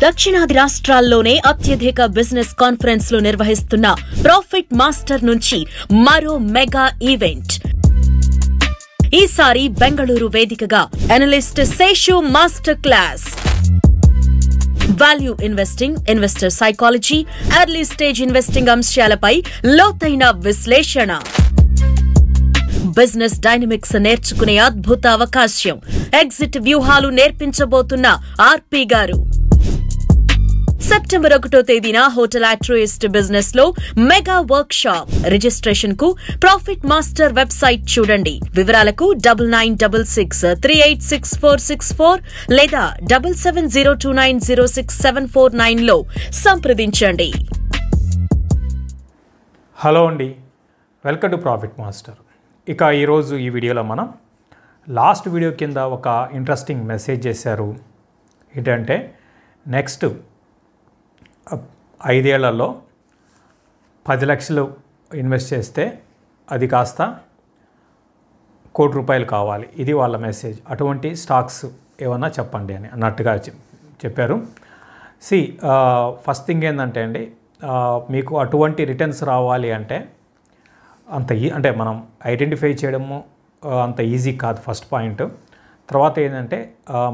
దక్షిణాది రాష్ట్రాల్లోనే అత్యధిక బిజినెస్ కాన్ఫరెన్స్లు నిర్వహిస్తున్న ప్రాఫిట్ మాస్టర్ నుంచి మరో మెగా ఈవెంట్. ఈసారి బెంగళూరు వేదికగా analyst Seshu master class. Value investing, investor psychology, early stage investing అంశాలపై లోతైన విశ్లేషణ. బిజినెస్ డైనమిక్స్ నేర్చుకునే అద్భుత అవకాశం. ఎగ్జిట్ వ్యూహాలు నేర్పించబోతున్న ఆర్పి గారు. సెప్టెంబర్ 1వ తేదీన హోటల్ ఆట్రోయిస్ట్ బిజినెస్ లో మెగా వర్క్ షాప్. రిజిస్ట్రేషన్ కు ప్రాఫిట్ మాస్టర్ వెబ్సైట్ చూడండి. వివరాలకు 9966386464 లేదా 7702906749 లో సంప్రదించండి. హలో అండి, వెల్కమ్ టు ప్రాఫిట్ మాస్టర్. ఇక ఈరోజు ఈ వీడియోలో మనం లాస్ట్ వీడియో కింద ఒక ఇంట్రెస్టింగ్ మెసేజ్ చేశారు. ఏంటంటే నెక్స్ట్ 5 ఏళ్లలో 10 లక్షలు ఇన్వెస్ట్ చేస్తే అది కాస్త ₹1,00,00,000 కావాలి. ఇది వాళ్ళ మెసేజ్. అటువంటి స్టాక్స్ ఏమన్నా చెప్పండి అని అన్నట్టుగా చెప్పారు. ఫస్ట్ థింగ్ ఏంటంటే అండి, మీకు అటువంటి రిటర్న్స్ రావాలి అంటే అంటే మనం ఐడెంటిఫై చేయడము అంత ఈజీ కాదు, ఫస్ట్ పాయింట్. తర్వాత ఏంటంటే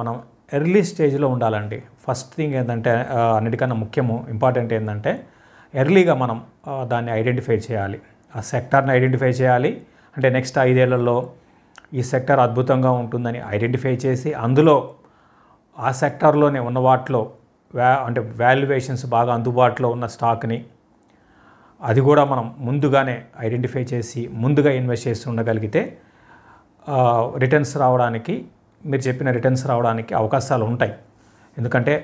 మనం ఎర్లీ స్టేజ్లో ఉండాలండి. ఫస్ట్ థింగ్ ఏంటంటే అన్నిటికన్నా ముఖ్యము ఇంపార్టెంట్ ఏంటంటే ఎర్లీగా మనం దాన్ని ఐడెంటిఫై చేయాలి, ఆ సెక్టార్ని ఐడెంటిఫై చేయాలి. అంటే నెక్స్ట్ 5 ఏళ్లలో ఈ సెక్టార్ అద్భుతంగా ఉంటుందని ఐడెంటిఫై చేసి అందులో ఆ సెక్టార్లోనే ఉన్న వాటిలో అంటే వాల్యుయేషన్స్ బాగా అందుబాటులో ఉన్న స్టాక్ని అది కూడా మనం ముందుగానే ఐడెంటిఫై చేసి ముందుగా ఇన్వెస్ట్ చేసి ఉండగలిగితే రిటర్న్స్ రావడానికి, మీరు చెప్పిన రిటర్న్స్ రావడానికి అవకాశాలు ఉంటాయి. ఎందుకంటే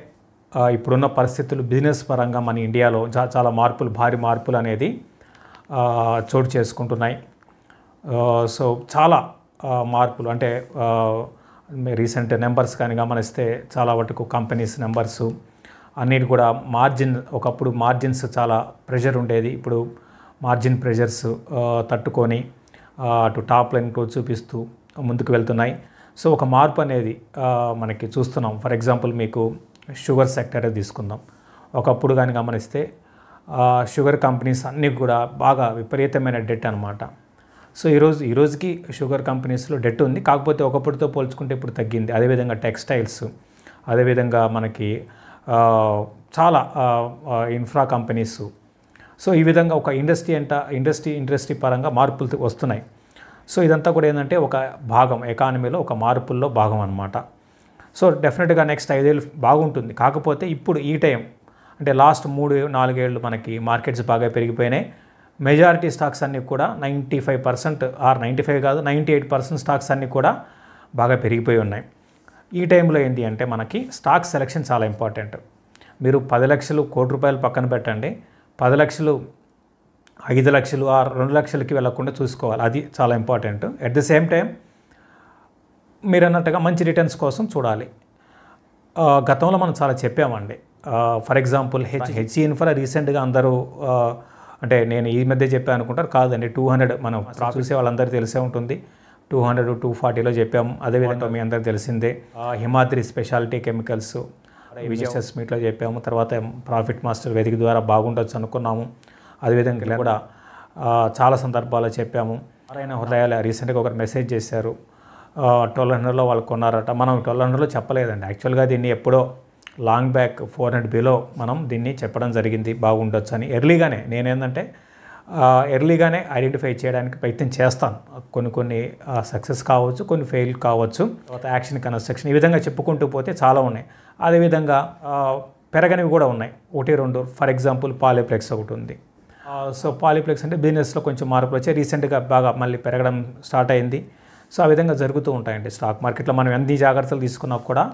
ఇప్పుడున్న పరిస్థితులు బిజినెస్ పరంగా మన ఇండియాలో చాలా మార్పులు, భారీ మార్పులు అనేది చోటు చేసుకుంటున్నాయి. సో చాలా మార్పులు అంటే రీసెంట్ నెంబర్స్ కానీ గమనిస్తే చాలా వరకు కంపెనీస్ నెంబర్స్ అన్నిటి కూడా ఒకప్పుడు మార్జిన్స్ చాలా ప్రెషర్ ఉండేది. ఇప్పుడు మార్జిన్ ప్రెషర్స్ తట్టుకొని అటు టాప్ లైన్ గ్రోత్ చూపిస్తూ ముందుకు వెళ్తున్నాయి. సో ఒక మార్పు అనేది మనకి చూస్తున్నాం. ఫర్ ఎగ్జాంపుల్ మీకు షుగర్ సెక్టర్ తీసుకుందాం. ఒకప్పుడు కానీ గమనిస్తే షుగర్ కంపెనీస్ అన్నీ కూడా బాగా విపరీతమైన డెట్ అనమాట. సో ఈ రోజుకి షుగర్ కంపెనీస్లో డెట్ ఉంది, కాకపోతే ఒకప్పుడుతో పోల్చుకుంటే ఇప్పుడు తగ్గింది. అదేవిధంగా టెక్స్టైల్స్, అదేవిధంగా మనకి చాలా ఇన్ఫ్రా కంపెనీస్. సో ఈ విధంగా ఒక ఇండస్ట్రీ పరంగా మార్పులు వస్తున్నాయి. సో ఇదంతా కూడా ఏంటంటే ఒక భాగం, ఎకానమీలో ఒక మార్పుల్లో భాగం అనమాట. సో డెఫినెట్గా నెక్స్ట్ 5 ఏళ్ళు బాగుంటుంది. కాకపోతే ఇప్పుడు ఈ టైం అంటే లాస్ట్ 3-4 ఏళ్ళు మనకి మార్కెట్స్ బాగా పెరిగిపోయినాయి. మెజారిటీ స్టాక్స్ అన్నీ కూడా 95% ఆర్ 95 కాదు 98% స్టాక్స్ అన్నీ కూడా బాగా పెరిగిపోయి ఉన్నాయి. ఈ టైంలో ఏంటి అంటే మనకి స్టాక్ సెలెక్షన్ చాలా ఇంపార్టెంట్. మీరు 10 లక్షలు ₹1,00,00,000 పక్కన పెట్టండి, 10 లక్షలు 5 లక్షలు ఆర్ 2 లక్షలకి వెళ్ళకుండా చూసుకోవాలి. అది చాలా important. At the same time మీరు అన్నట్టుగా మంచి రిటర్న్స్ కోసం చూడాలి. గతంలో మనం చాలా చెప్పామండి. ఫర్ ఎగ్జాంపుల్ హెచ్ఈ ఇన్ఫ్రా రీసెంట్గా అందరూ అంటే నేను ఈ మధ్య చెప్పాను అనుకుంటారు, కాదండి 200 మనం చూసే వాళ్ళందరూ తెలిసే ఉంటుంది. 200-240లో చెప్పాము. అదేవిధంగా మీ అందరికి తెలిసిందే హిమాద్రి స్పెషాలిటీ కెమికల్స్ విజయస్ మీట్లో చెప్పాము. తర్వాత ప్రాఫిట్ మాస్టర్ వేదిక ద్వారా బాగుండొచ్చు అనుకున్నాము. అదేవిధంగా కూడా చాలా సందర్భాల్లో చెప్పాము. నారాయణ హృదయాల రీసెంట్గా ఒకరు మెసేజ్ చేశారు, 1200లో వాళ్ళు కొన్నారట. మనం 1200లో చెప్పలేదండి. యాక్చువల్గా దీన్ని ఎప్పుడో లాంగ్ బ్యాక్ 400 బిలో మనం దీన్ని చెప్పడం జరిగింది బాగుండొచ్చు అని. నేనేంటంటే ఎర్లీగానే ఐడెంటిఫై చేయడానికి ప్రయత్నం చేస్తాను. కొన్ని సక్సెస్ కావచ్చు, కొన్ని ఫెయిల్ కావచ్చు. తర్వాత యాక్షన్ కన్స్ట్రక్షన్, ఈ విధంగా చెప్పుకుంటూ పోతే చాలా ఉన్నాయి. అదేవిధంగా పెరగనివి కూడా ఉన్నాయి, 1-2. ఫర్ ఎగ్జాంపుల్ పాలిప్లెక్స్ ఒకటి ఉంది. సో పాలిప్లెక్స్ అంటే బిజినెస్లో కొంచెం మార్పులు వచ్చాయి. రీసెంట్గా బాగా మళ్ళీ పెరగడం స్టార్ట్ అయింది. సో ఆ విధంగా జరుగుతూ ఉంటాయండి స్టాక్ మార్కెట్లో. మనం ఎన్ని జాగ్రత్తలు తీసుకున్నా కూడా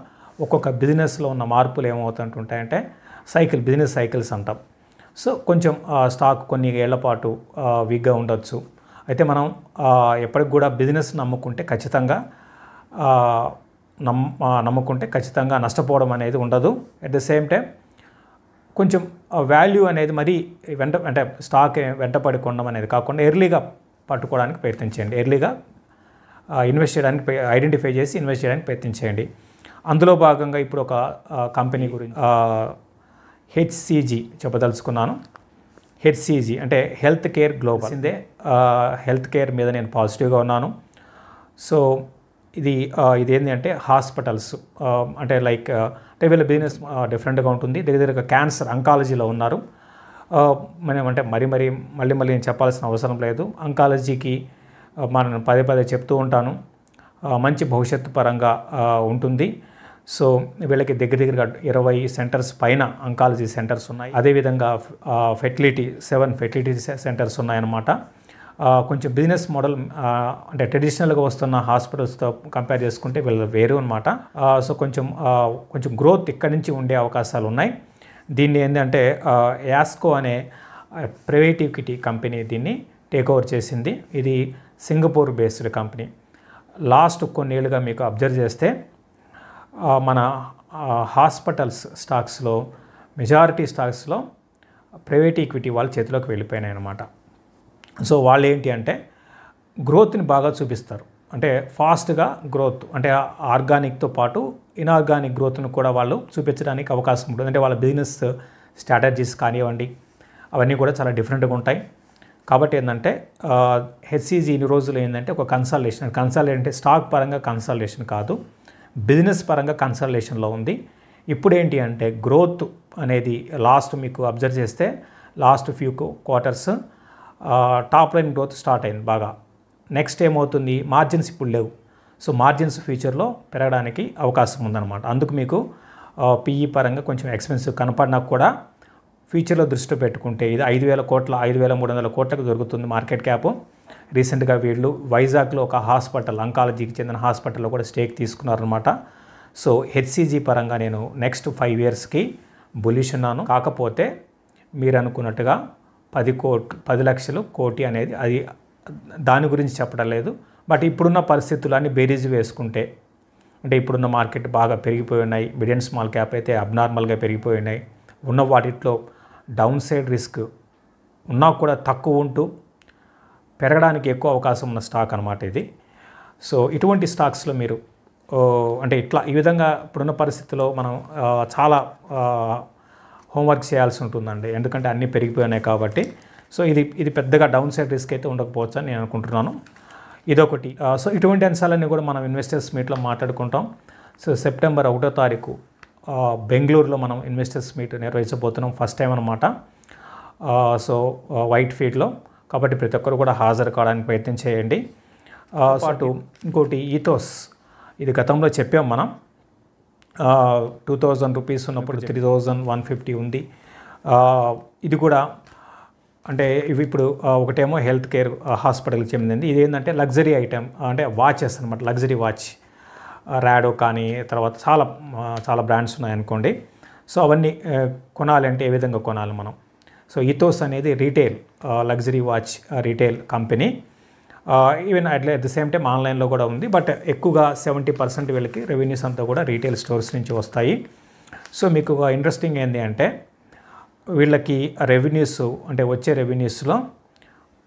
ఒక్కొక్క బిజినెస్లో ఉన్న మార్పులు ఏమవుతుంటాయంటే బిజినెస్ సైకిల్స్ అంటాం. సో కొంచెం స్టాక్ కొన్ని ఏళ్ల పాటు వీక్గా ఉండొచ్చు. అయితే మనం ఎప్పటికి కూడా బిజినెస్ నమ్ముకుంటే ఖచ్చితంగా నష్టపోవడం అనేది ఉండదు. అట్ ద సేమ్ టైం కొంచెం వాల్యూ అనేది మరీ అంటే స్టాక్ వెంటపడి కొనడం అనేది కాకుండా ఎర్లీగా పట్టుకోవడానికి ప్రయత్నించండి. ఎర్లీగా ఇన్వెస్ట్ చేయడానికి ఐడెంటిఫై చేసి ఇన్వెస్ట్ చేయడానికి ప్రయత్నించేయండి. అందులో భాగంగా ఇప్పుడు ఒక కంపెనీ గురించి హెచ్సిజి చెప్పదలుచుకున్నాను. హెచ్సిజి అంటే health care global. Health care మీద నేను పాజిటివ్గా ఉన్నాను. సో ఇదేంటి అంటే హాస్పిటల్స్ అంటే లైక్ అంటే వీళ్ళ బిజినెస్ డిఫరెంట్గా ఉంటుంది. దగ్గరగా క్యాన్సర్ అంకాలజీలో ఉన్నారు. మనం అంటే మళ్ళీ నేను చెప్పాల్సిన అవసరం లేదు. అంకాలజీకి మనం పదే చెప్తూ ఉంటాను, మంచి భవిష్యత్తు పరంగా ఉంటుంది. సో వీళ్ళకి దగ్గరగా 20 సెంటర్స్ పైన అంకాలజీ సెంటర్స్ ఉన్నాయి. అదేవిధంగా 7 ఫెర్టిలిటీ సెంటర్స్ ఉన్నాయన్నమాట. కొంచెం బిజినెస్ మోడల్ అంటే ట్రెడిషనల్గా వస్తున్న హాస్పిటల్స్తో కంపేర్ చేసుకుంటే వీళ్ళు వేరు అనమాట. సో కొంచెం గ్రోత్ ఇక్కడి నుంచి ఉండే అవకాశాలు ఉన్నాయి. దీన్ని ఏంటంటే యాస్కో అనే ప్రైవేట్ ఈక్విటీ కంపెనీ దీన్ని టేక్ ఓవర్ చేసింది. ఇది సింగపూర్ బేస్డ్ కంపెనీ. లాస్ట్ కొన్నేళ్ళుగా మీకు అబ్జర్వ్ చేస్తే మన హాస్పిటల్స్ స్టాక్స్లో మెజారిటీ స్టాక్స్లో ప్రైవేట్ ఈక్విటీ వాళ్ళ చేతిలోకి వెళ్ళిపోయినాయి అన్నమాట. సో వాళ్ళు ఏంటి అంటే గ్రోత్ని బాగా చూపిస్తారు. అంటే ఫాస్ట్గా గ్రోత్ అంటే ఆర్గానిక్తో పాటు ఇన్ఆర్గానిక్ గ్రోత్ను కూడా వాళ్ళు చూపించడానికి అవకాశం ఉంటుంది. అంటే వాళ్ళ బిజినెస్ స్ట్రాటజీస్ కానివ్వండి అవన్నీ కూడా చాలా డిఫరెంట్గా ఉంటాయి. కాబట్టి ఏంటంటే హెచ్సిజి ఇన్ని రోజులు ఏంటంటే ఒక కన్సల్టేషన్ అంటే స్టాక్ పరంగా కన్సల్టేషన్ కాదు, బిజినెస్ పరంగా కన్సల్టేషన్లో ఉంది. ఇప్పుడు ఏంటి అంటే గ్రోత్ అనేది లాస్ట్ మీకు అబ్జర్వ్ చేస్తే last few quarters top line growth start అయింది బాగా. నెక్స్ట్ ఏమవుతుంది, మార్జిన్స్ ఇప్పుడు లేవు. సో మార్జిన్స్ ఫ్యూచర్లో పెరగడానికి అవకాశం ఉందన్నమాట. అందుకు మీకు పిఈ పరంగా కొంచెం ఎక్స్పెన్సివ్ కనపడినా కూడా ఫ్యూచర్లో దృష్టి పెట్టుకుంటే ఇది 5,000 కోట్ల 5,300 కోట్లకు దొరుకుతుంది మార్కెట్ క్యాప్. రీసెంట్గా వీళ్ళు వైజాగ్లో ఒక హాస్పిటల్ అంకాలజీకి చెందిన హాస్పిటల్లో కూడా స్టేక్ తీసుకున్నారనమాట. సో హెచ్సిజి పరంగా నేను నెక్స్ట్ 5 ఇయర్స్కి బులిష్ ఉన్నాను. కాకపోతే మీరు అనుకున్నట్టుగా 10 లక్షలు కోటి అనేది అది దాని గురించి చెప్పడం లేదు. బట్ ఇప్పుడున్న పరిస్థితులన్నీ బేరీజ్ వేసుకుంటే అంటే ఇప్పుడున్న మార్కెట్ బాగా పెరిగిపోయి ఉన్నాయి. మిడ్ అండ్ స్మాల్ క్యాప్ అయితే అబ్నార్మల్గా పెరిగిపోయి ఉన్నాయి. ఉన్న వాటిలో డౌన్ సైడ్ రిస్క్ ఉన్నా కూడా తక్కువ ఉంటూ పెరగడానికి ఎక్కువ అవకాశం ఉన్న స్టాక్ అనమాట ఇది. సో ఇటువంటి స్టాక్స్లో మీరు అంటే ఈ విధంగా ఇప్పుడున్న పరిస్థితుల్లో మనం చాలా హోంవర్క్ చేయాల్సి ఉంటుందండి. ఎందుకంటే అన్నీ పెరిగిపోయినాయి కాబట్టి. సో ఇది పెద్దగా డౌన్ సైడ్ రిస్క్ అయితే ఉండకపోవచ్చు అని నేను అనుకుంటున్నాను. ఇదొకటి. సో ఇటువంటి అంశాలన్నీ కూడా మనం ఇన్వెస్టర్స్ మీట్లో మాట్లాడుకుంటాం. సో సెప్టెంబర్ 1వ తారీఖు బెంగళూరులో మనం ఇన్వెస్టర్స్ మీట్ నిర్వహించబోతున్నాం, ఫస్ట్ టైం అనమాట. సో వైట్ ఫీల్డ్లో, కాబట్టి ప్రతి ఒక్కరు కూడా హాజరు కావడానికి ప్రయత్నం చేయండి. పాటు ఇంకోటి ఈథోస్, ఇది గతంలో చెప్పాం మనం. 2,000 రూపీస్ ఉన్నప్పుడు 3,150 ఉంది. ఇది కూడా అంటే ఇవి ఇప్పుడు ఒకటేమో హెల్త్ కేర్ హాస్పిటల్కి చెందింది. ఇది ఏంటంటే లగ్జరీ ఐటెం అంటే వాచెస్ అనమాట, లగ్జరీ వాచ్ రాడో కానీ తర్వాత చాలా బ్రాండ్స్ ఉన్నాయనుకోండి. సో అవన్నీ కొనాలంటే ఏ విధంగా కొనాలి మనం? సో ఈథోస్ అనేది retail luxury watch retail company. Even at the same time ఆన్లైన్లో కూడా ఉంది. బట్ ఎక్కువగా 70% వీళ్ళకి రెవెన్యూస్ అంతా కూడా రీటైల్ స్టోర్స్ నుంచి వస్తాయి. సో మీకు ఇంట్రెస్టింగ్ ఏంటి అంటే వీళ్ళకి రెవెన్యూస్ అంటే వచ్చే రెవెన్యూస్లో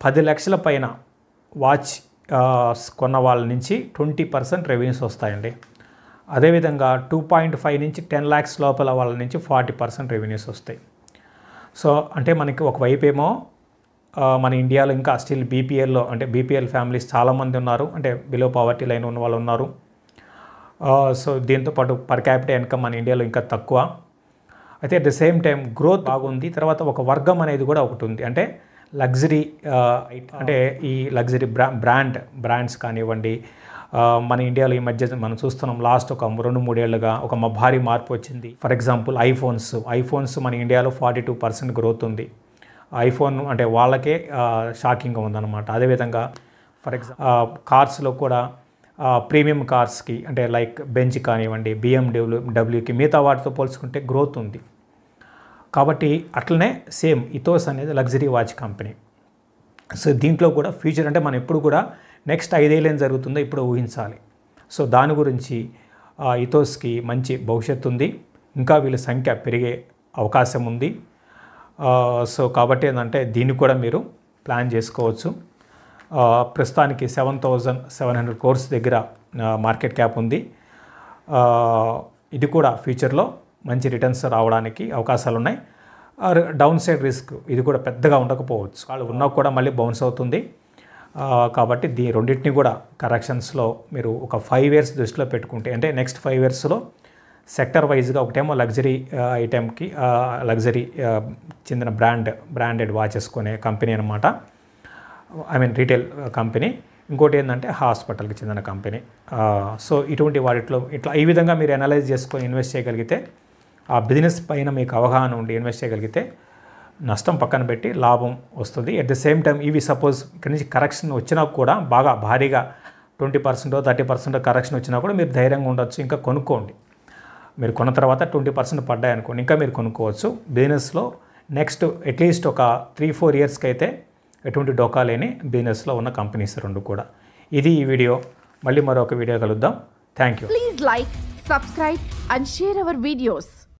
10 లక్షల పైన వాచ్ కొన్న వాళ్ళ నుంచి 20% రెవెన్యూస్ వస్తాయండి. అదేవిధంగా 2.5 నుంచి 10 lakhs లోపల వాళ్ళ నుంచి 40% రెవెన్యూస్ వస్తాయి. సో అంటే మనకి ఒకవైపు ఏమో మన ఇండియాలో ఇంకా స్టిల్ బీపీఎల్లో అంటే బీపీఎల్ ఫ్యామిలీస్ చాలామంది ఉన్నారు, అంటే బిలో పావర్టీ లైన్ ఉన్న వాళ్ళు ఉన్నారు. సో దీంతోపాటు పర్ క్యాపిటల్ ఇన్కమ్ మన ఇండియాలో ఇంకా తక్కువ. అయితే at the same time growth బాగుంది. తర్వాత ఒక వర్గం అనేది కూడా ఒకటి ఉంది, అంటే లగ్జరీ అంటే ఈ లగ్జరీ బ్రాండ్స్ కానివ్వండి. మన ఇండియాలో ఈ మధ్య మనం చూస్తున్నాం, లాస్ట్ ఒక 2-3 ఏళ్ళుగా ఒక భారీ మార్పు వచ్చింది. ఫర్ ఎగ్జాంపుల్ ఐఫోన్స్ మన ఇండియాలో 42% గ్రోత్ ఉంది. ఐఫోన్ అంటే వాళ్ళకే షాకింగ్గా ఉందన్నమాట. అదేవిధంగా ఫర్ ఎగ్జాంపుల్ కార్స్లో కూడా ప్రీమియం కార్స్కి అంటే లైక్ బెంజ్ కానివ్వండి, BMW మిగతా వాటితో పోల్చుకుంటే గ్రోత్ ఉంది. కాబట్టి అట్లనే సేమ్ ఈథోస్ అనేది లగ్జరీ వాచ్ కంపెనీ. సో దీంట్లో కూడా ఫ్యూచర్ అంటే మనం ఎప్పుడు కూడా నెక్స్ట్ 5 ఏళ్ళు ఏం జరుగుతుందో ఇప్పుడు ఊహించాలి. సో దాని గురించి ఈథోస్కి మంచి భవిష్యత్తు ఉంది. ఇంకా వీళ్ళ సంఖ్య పెరిగే అవకాశం ఉంది. సో కాబట్టి ఏంటంటే దీన్ని కూడా మీరు ప్లాన్ చేసుకోవచ్చు. ప్రస్తుతానికి 7,700 crores దగ్గర మార్కెట్ క్యాప్ ఉంది. ఇది కూడా ఫ్యూచర్లో మంచి రిటర్న్స్ రావడానికి అవకాశాలు ఉన్నాయి. డౌన్ సైడ్ రిస్క్ ఇది కూడా పెద్దగా ఉండకపోవచ్చు, వాళ్ళు ఉన్నా కూడా మళ్ళీ బౌన్స్ అవుతుంది. కాబట్టి రెండింటిని కూడా కరెక్షన్స్లో మీరు ఒక 5 years దృష్టిలో పెట్టుకుంటే, అంటే నెక్స్ట్ 5 yearsలో సెక్టర్ వైజ్గా ఒకటేమో లగ్జరీ ఐటెంకి లగ్జరీ చెందిన బ్రాండెడ్ వాచెస్ కొనే కంపెనీ అనమాట, ఐ మీన్ రీటైల్ కంపెనీ. ఇంకోటి ఏంటంటే హాస్పిటల్కి చెందిన కంపెనీ. సో ఇటువంటి వాటిలో ఈ విధంగా మీరు అనలైజ్ చేసుకొని ఇన్వెస్ట్ చేయగలిగితే, ఆ బిజినెస్ పైన మీకు అవగాహన ఉండి ఇన్వెస్ట్ చేయగలిగితే నష్టం పక్కన పెట్టి లాభం వస్తుంది. ఎట్ ద సేమ్ టైం ఇవి సపోజ్ ఇక్కడి నుంచి కరెక్షన్ వచ్చినా కూడా బాగా భారీగా 20% 30% కరెక్షన్ వచ్చినా కూడా మీరు ధైర్యంగా ఉండొచ్చు, ఇంకా కొనుక్కోండి. మీరు కొన్న తర్వాత 20% పడ్డాయి అనుకోండి, ఇంకా మీరు కొనుక్కోవచ్చు. బిజినెస్లో నెక్స్ట్ అట్లీస్ట్ ఒక 3-4 yearsకి అయితే ఎటువంటి డోకా లేని బిజినెస్లో ఉన్న కంపెనీస్ 2 కూడా. ఇది ఈ వీడియో. మళ్ళీ మరొక వీడియో కలుద్దాం. Thank you. Please like, subscribe and share our videos.